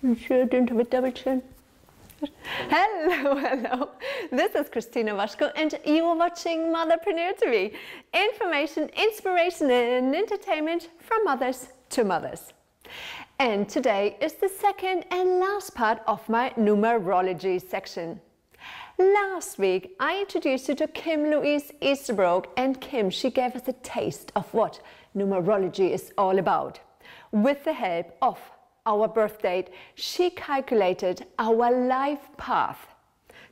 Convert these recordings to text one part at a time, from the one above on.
You sure don't have a double chin? Hello, hello. This is Christina Waschko and you are watching Motherpreneur TV. Information, inspiration and entertainment from mothers to mothers. And today is the second and last part of my numerology section. Last week I introduced you to Kim-Louise Easterbrook, and Kim, she gave us a taste of what numerology is all about. With the help of our birth date, she calculated our life path.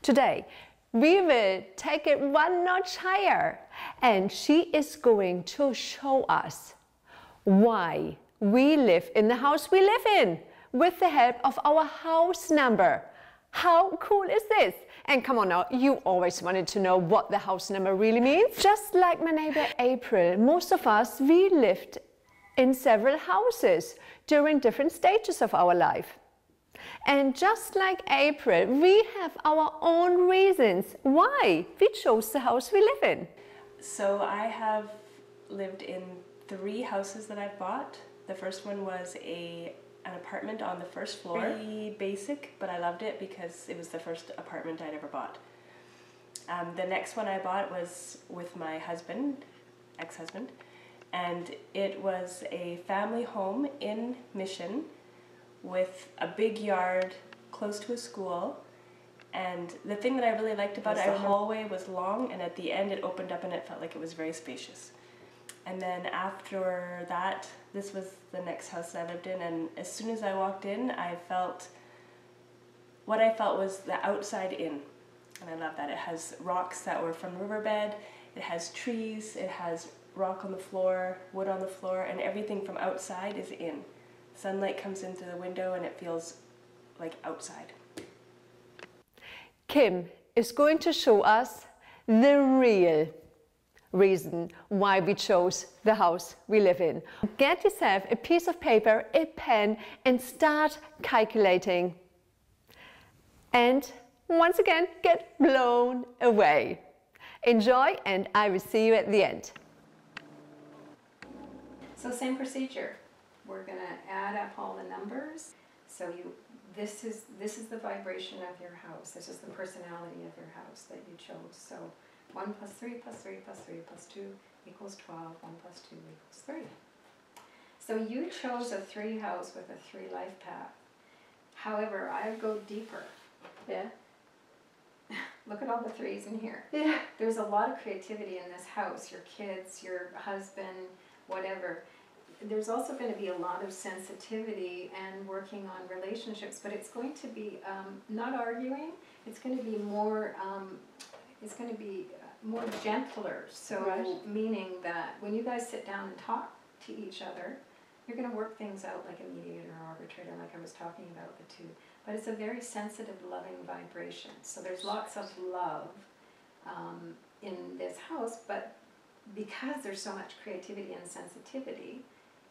Today we will take it one notch higher, and she is going to show us why we live in the house we live in with the help of our house number. How cool is this? And come on now, you always wanted to know what the house number really means. Just like my neighbor April, most of us, we lived in several houses during different stages of our life. And just like April, we have our own reasons why we chose the house we live in. So I have lived in 3 houses that I've bought. The first one was an apartment on the first floor. Pretty basic, but I loved it because it was the first apartment I'd ever bought. The next one I bought was with my husband, ex-husband, and it was a family home in Mission with a big yard close to a school. And the thing that I really liked about it, the hallway was long, and at the end it opened up and it felt like it was very spacious. And then after that, this was the next house I lived in, and as soon as I walked in, what I felt was the outside in. And I love that. It has rocks that were from riverbed, it has trees, it has rock on the floor, wood on the floor, and everything from outside is in. Sunlight comes in through the window and it feels like outside. Kim is going to show us the real reason why we chose the house we live in. Get yourself a piece of paper, a pen, and start calculating. And once again, get blown away. Enjoy, and I will see you at the end. So same procedure. We're going to add up all the numbers. So this is the vibration of your house. This is the personality of your house that you chose. So 1 plus 3 plus 3 plus 3 plus 2 equals 12. 1 plus 2 equals 3. So you chose a 3 house with a 3 life path. However, I go deeper. Yeah. Look at all the 3s in here. Yeah. There's a lot of creativity in this house. Your kids, your husband, whatever. There's also going to be a lot of sensitivity and working on relationships, but it's going to be not arguing. It's going to be more. It's going to be more gentler. So right. Meaning that when you guys sit down and talk to each other, you're going to work things out like a mediator or arbitrator, like I was talking about the 2. But it's a very sensitive, loving vibration. So there's lots of love in this house, but because there's so much creativity and sensitivity,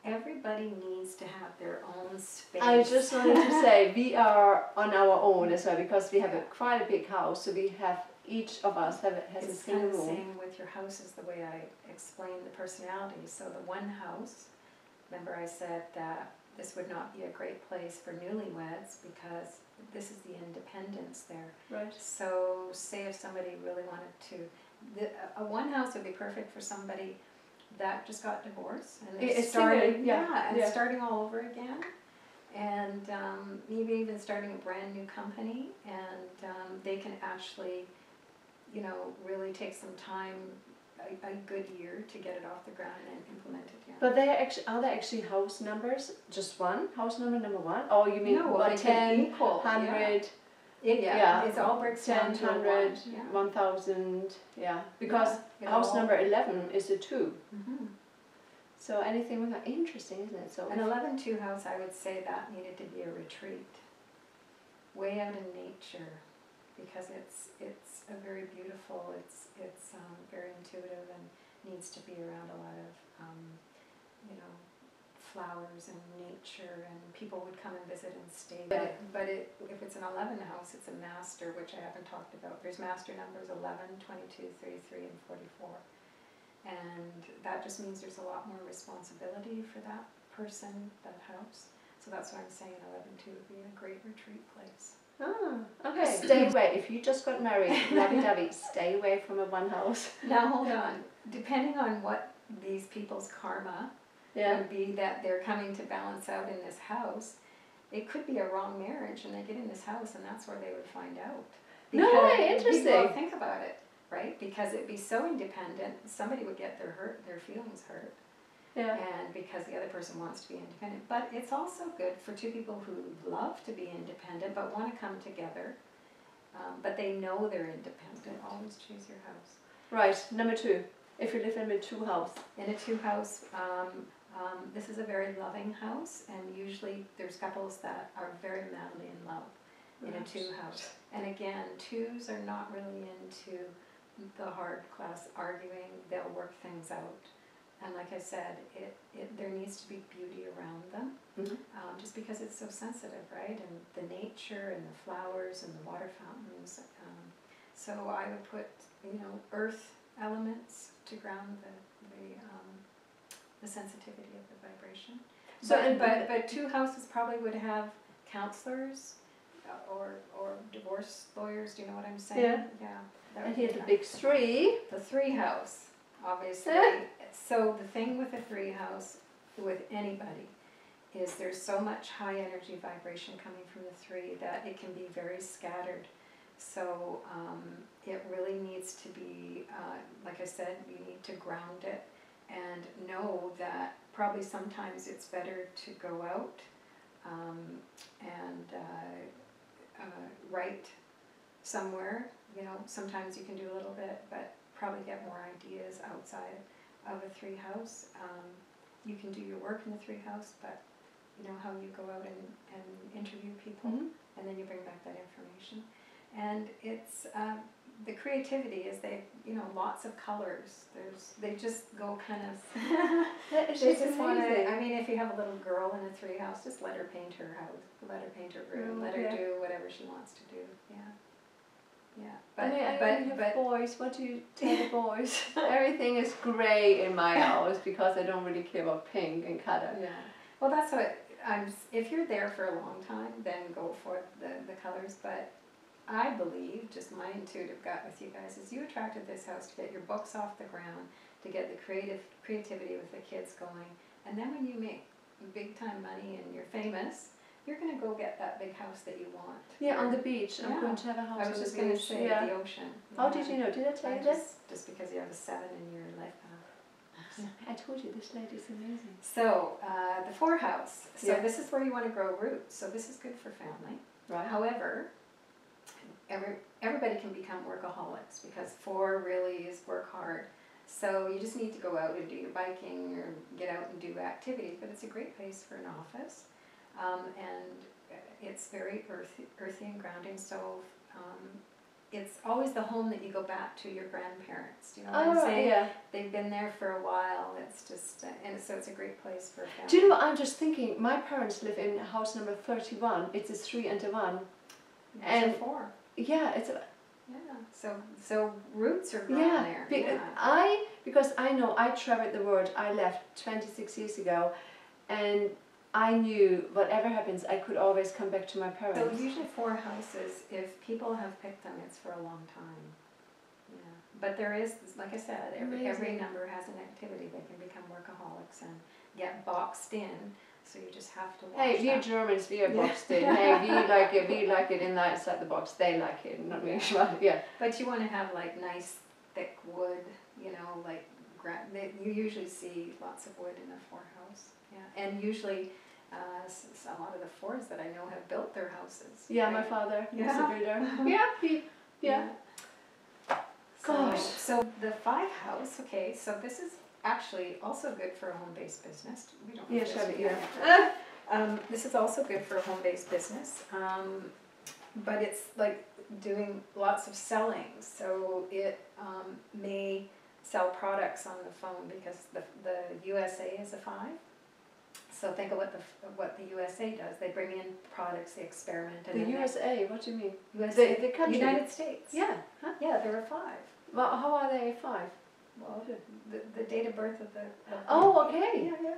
everybody needs to have their own space. I just wanted to say, we are on our own as well, because we have quite a big house, so we have, each of us has a single room. It's the same with your houses, the way I explained the personalities. So the one house, remember I said that this would not be a great place for newlyweds because this is the independence there. Right. So say if somebody really wanted to, a one house would be perfect for somebody that just got divorced and they're starting all over again, and maybe even starting a brand new company, and they can actually, you know, really take some time, a good year to get it off the ground and implement it. Yeah. But are there actually house numbers? Just one house number 1? Or you mean no, 10, equal, 100? Yeah. It's all breaks down to 100, 1,000. Yeah, because house number 11 is a 2. Mm-hmm. So anything with that, interesting, isn't it? So an 11-2 house, I would say that needed to be a retreat, way out in nature, because it's a very beautiful. It's very intuitive and needs to be around a lot of flowers and nature, and people would come and visit and stay. But if it's an 11 house, it's a master, which I haven't talked about. There's master numbers 11, 22, 33, and 44. And that just means there's a lot more responsibility for that person, that house. So that's why I'm saying 11-2 would be a great retreat place. Ah, okay. Stay away. If you just got married, lovey-dovey, stay away from a one house. Now hold on. Depending on what these people's karma would be that they're coming to balance out in this house, it could be a wrong marriage and they get in this house and that's where they would find out. No way, interesting. Well, think about it, right? Because it'd be so independent, somebody would get their feelings hurt. Yeah. And because the other person wants to be independent. But it's also good for two people who love to be independent but want to come together, but they know they're independent. Always choose your house. Right, number 2. If you live in a 2 house. In a 2 house, this is a very loving house, and usually there's couples that are very madly in love in a 2 house. And again, 2s are not really into the hard class arguing. They'll work things out. And like I said, there needs to be beauty around them, just because it's so sensitive, right? And the nature and the flowers and the water fountains. So I would put, earth elements to ground the sensitivity of the vibration. So, but 2 houses probably would have counselors or divorce lawyers. Do you know what I'm saying? Yeah. And here's the big 3. The 3 house, obviously. So the thing with a 3 house, with anybody, is there's so much high energy vibration coming from the 3 that it can be very scattered. So it really needs to be, like I said, you need to ground it and know that probably sometimes it's better to go out and write somewhere. Sometimes you can do a little bit, but probably get more ideas outside of a 3 house. You can do your work in the 3 house, but you know how you go out and interview people, and then you bring back that information. And it's the creativity is lots of colors. They just go kind of. They just want to. I mean, if you have a little girl in a 3 house, just let her paint her house, let her paint her room, let her do whatever she wants to do. Yeah. But boys, what do you tell the boys? Everything is grey in my house because I don't really care about pink and color. Yeah. Well, that's what if you're there for a long time, then go for the colors. But I believe, just my intuitive gut with you guys, is you attracted this house to get your books off the ground, to get the creativity with the kids going, and then when you make big time money and you're famous, you're going to go get that big house that you want. Yeah, on the beach. I'm going to have a house on the beach. I was just going to say the ocean. How did you know? Did I tell you this? Just because you have a 7 in your life path. I told you, this lady's amazing. So, the 4 house. So this is where you want to grow roots. So this is good for family. Right. However, everybody can become workaholics because 4 really is work hard. So you just need to go out and do your biking or get out and do activities. But it's a great place for an office. And it's very earthy and grounding, so it's always the home that you go back to, your grandparents. Do you know what I'm saying? Yeah. They've been there for a while. It's just, and so it's a great place for a family. Do you know what I'm just thinking? My parents live in house number 31. It's a 3 and a 1. And 4. Yeah, it's a... Yeah, so roots are grown there. Because I know I traveled the world. I left 26 years ago, and I knew whatever happens, I could always come back to my parents. So usually 4 houses, if people have picked them, it's for a long time. Yeah, but there is, like I said, every number has an activity. They can become workaholics and get boxed in. So you just have to watch. Hey, we Germans, we are boxed in. Hey, we like it inside the box. They like it, not me. Yeah. But you want to have like nice thick wood, you usually see lots of wood in a 4 house. Yeah, and usually a lot of the 4s that I know have built their houses. Yeah, right? My father was a builder. Yeah. Gosh. So the 5 house. Okay, so this is actually also good for a home-based business. We don't know this is also good for a home-based business, but it's like doing lots of selling. So it may sell products on the phone because the USA is a 5. So think of what the USA does. They bring in products, they experiment. And the USA, what do you mean? USA, the country. United States. Yeah. Huh? Yeah, they're a 5. Well, how are they a 5? Well, the date of birth of the oh, okay. Yeah.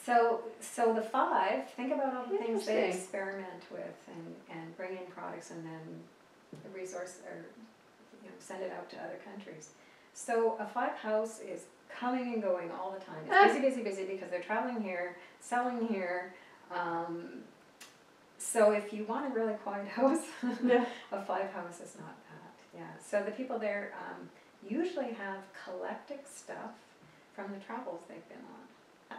So the 5, think about all the things they experiment with and bring in products and then resource or send it out to other countries. So a 5 house is coming and going all the time. It's busy, busy, busy because they're traveling here, selling here. So if you want a really quiet house, a 5 house is not that. Yeah. So the people there usually have collected stuff from the travels they've been on.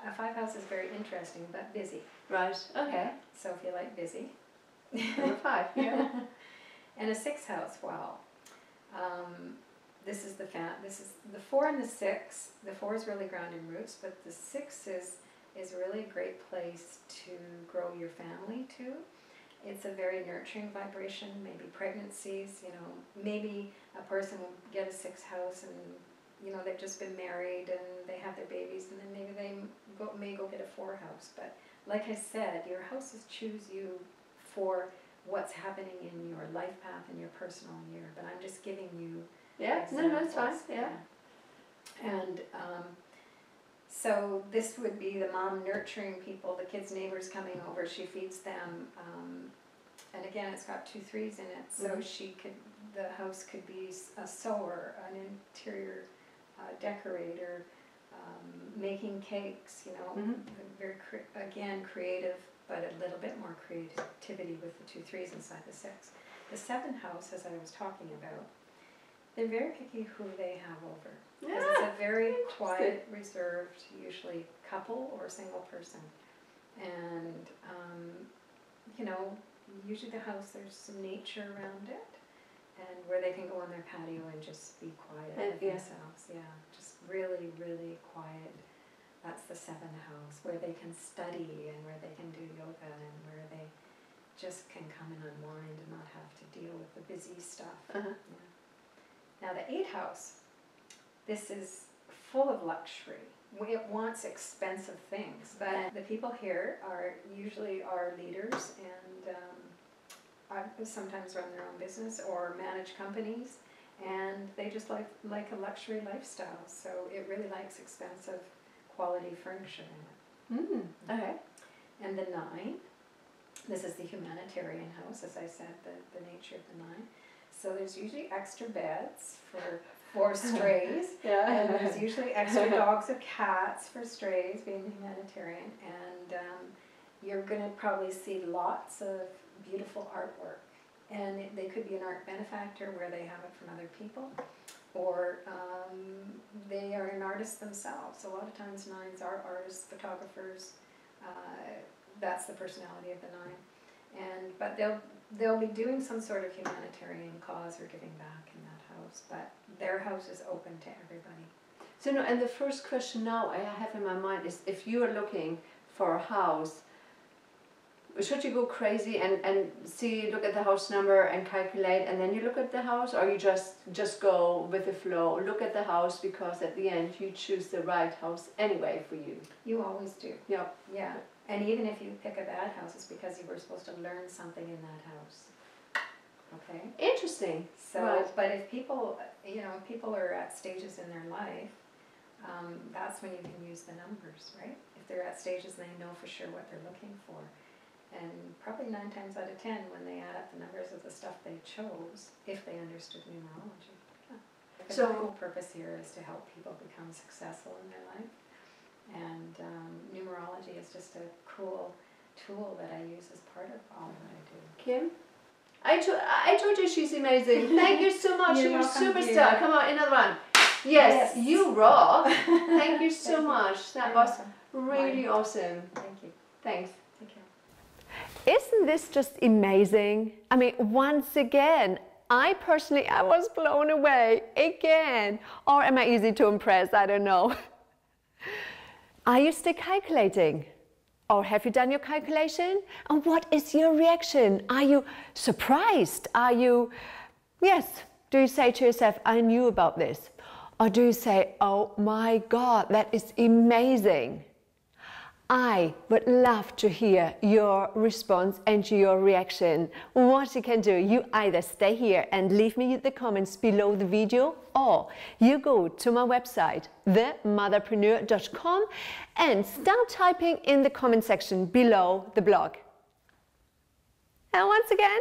A 5 house is very interesting, but busy. Right. Okay. So if you like busy. Number 5. Yeah. And a 6 house. Wow. This is the 4 and the 6. The 4 is really grounded roots, but the 6 is really a great place to grow your family too. It's a very nurturing vibration. Maybe pregnancies. Maybe a person will get a 6 house and they've just been married and they have their babies, and then maybe they may go get a 4 house. But like I said, your houses choose you for what's happening in your life path and your personal year. But I'm just giving you examples. No, that's fine. Yeah. And so this would be the mom nurturing people, the kids' neighbors coming over. She feeds them, and again, it's got 2 3s in it. So the house could be a sewer, an interior decorator, making cakes, very again creative, but a little bit more creativity with the 2 3s inside the 6. The 7 house, as I was talking about, they're very picky who they have over. Because it's a very quiet, reserved, usually couple or single person. And, usually the house, there's some nature around it. And where they can go on their patio and just be quiet with themselves. Yeah, just really, really quiet. That's the 7 house, where they can study and where they can do yoga and where they just can come and unwind and not have to deal with the busy stuff. Yeah. Now the 8 house, this is full of luxury. It wants expensive things, but the people here are usually our leaders and sometimes run their own business or manage companies, and they just like a luxury lifestyle. So it really likes expensive quality furniture in it. Okay. And the 9, this is the humanitarian house, as I said, the nature of the 9. So there's usually extra beds for strays, and there's usually extra dogs or cats for strays, being humanitarian, and you're going to probably see lots of beautiful artwork, and they could be an art benefactor where they have it from other people, or they are an artist themselves. A lot of times 9s are artists, photographers. That's the personality of the 9, but they'll be doing some sort of humanitarian cause or giving back in that house, but their house is open to everybody. So and the first question now I have in my mind is, if you are looking for a house, should you go crazy and look at the house number and calculate, and then you look at the house, or you just go with the flow, look at the house, because at the end you choose the right house anyway for you? You always do. Yeah. Yeah. And even if you pick a bad house, it's because you were supposed to learn something in that house. Okay? Interesting. So, but if people, people are at stages in their life, that's when you can use the numbers, right? If they're at stages, they know for sure what they're looking for. And probably 9 times out of 10, when they add up the numbers of the stuff they chose, if they understood numerology. Yeah. So the whole purpose here is to help people become successful in their life. And numerology is just a cool tool that I use as part of all that I do. Kim? I told you she's amazing. Thank you so much. You're a superstar. Come on, another one. Yes, you rock. Thank you so much. That was really awesome. Thank you. Thanks. Take care. Isn't this just amazing? I mean, once again, I was blown away again. Or am I easy to impress? I don't know. Are you still calculating? Or have you done your calculation? And what is your reaction? Are you surprised? Do you say to yourself, I knew about this? Or do you say, oh my God, that is amazing? I would love to hear your response and your reaction. What you can do, you either stay here and leave me the comments below the video, or you go to my website, themotherpreneur.com, and start typing in the comment section below the blog. And once again,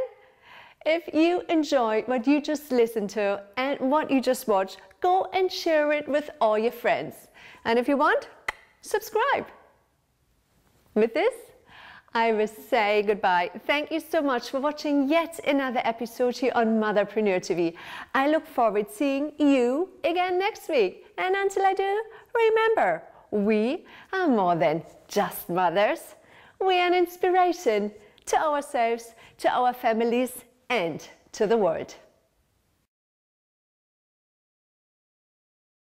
if you enjoyed what you just listened to and what you just watched, go and share it with all your friends. And if you want, subscribe. With this, I will say goodbye. Thank you so much for watching yet another episode here on Motherpreneur TV. I look forward to seeing you again next week. And until I do, remember, we are more than just mothers. We are an inspiration to ourselves, to our families, and to the world.